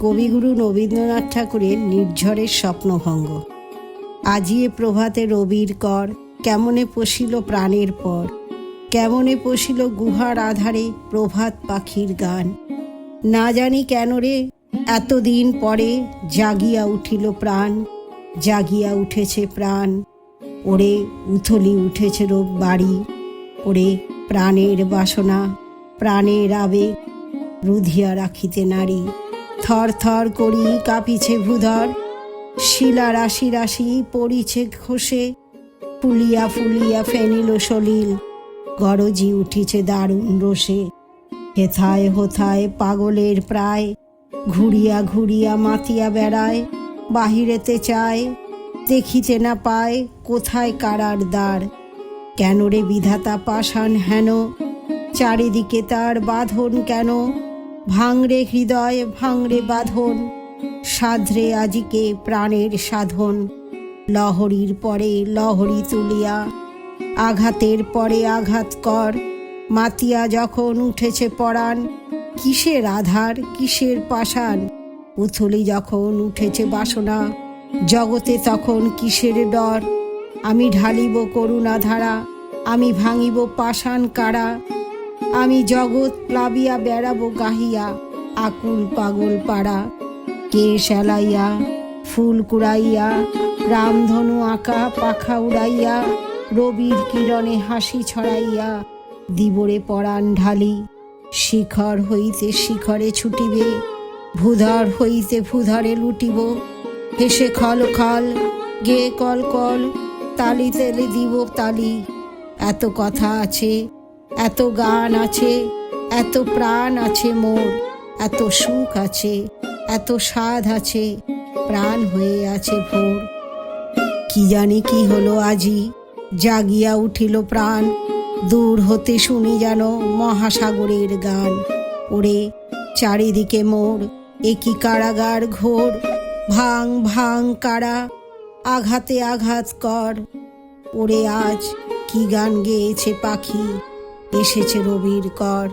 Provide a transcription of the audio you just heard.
কবিগুরু রবীন্দ্রনাথ ঠাকুরের নির্ঝরের স্বপ্নভঙ্গ। আজিয়ে প্রভাতে রবির কর, কেমনে পশিল প্রাণের পর, কেমনে পশিল গুহার আধারে প্রভাত পাখির গান। না জানি কেন রে এতদিন পরে জাগিয়া উঠিল প্রাণ, জাগিয়া উঠেছে প্রাণ। ওরে উথলি উঠেছে রোগ বাড়ি, ওরে প্রাণের বাসনা, প্রাণের আবেগ রুধিয়া রাখিতে নারী। থর থর করি কাঁপিছে ভূধর, শিলা রাশি রাশি পড়িছে খসে, ফুলিয়া ফুলিয়া ফেনিল সলিল, গরজি উঠিছে দারুণ রোষে। হেথায় হোথায় পাগলের প্রায়, ঘুরিয়া ঘুরিয়া মাতিয়া বেড়ায়, বাহিরেতে চায় দেখিতে না পায় কোথায় কারার দ্বার। কেন রে বিধাতা পাষাণ হেন, চারিদিকে তার বাঁধন কেন? ভাঙরে হৃদয় ভাঙরে বাঁধন, সাধরে আজিকে প্রাণের সাধন। লহরীর পরে লহরী তুলিয়া, আঘাতের পরে আঘাত কর। মাতিয়া যখন উঠেছে পরাণ, কিসের আধার কিসের পাষাণ? উথলি যখন উঠেছে বাসনা, জগতে তখন কিসের ডর? আমি ঢালিব করুণা ধারা, আমি ভাঙিব পাষাণ কারা। আমি জগৎ প্লাবিয়া বেড়াবো গাহিয়া, আকুল পাগল পাড়া। কে সেলাইয়া ফুল কুড়াইয়া, রামধনু আঁকা পাখা উড়াইয়া, রবির কিরণে হাসি ছড়াইয়া দিবরে পরাণ ঢালি। শিখর হইতে শিখরে ছুটিবে, ভূধর হইতে ভূধরে লুটিব। হেসে খল খল গে কল কল, তালি তেলে দিব তালি। এত কথা আছে, এত গান আছে, এত প্রাণ আছে মোর, এত সুখ আছে, এত স্বাদ আছে, প্রাণ হয়ে আছে ভোর। কি জানি কি হলো আজি, জাগিয়া উঠিল প্রাণ। দূর হতে শুনি যেন মহাসাগরের গান। ওরে চারিদিকে মোর একই কারাগার ঘোর, ভাঙ ভাঙ কারা, আঘাতে আঘাত কর। ওরে আজ কি গান গেয়েছে পাখি, এসেছে রবির কর।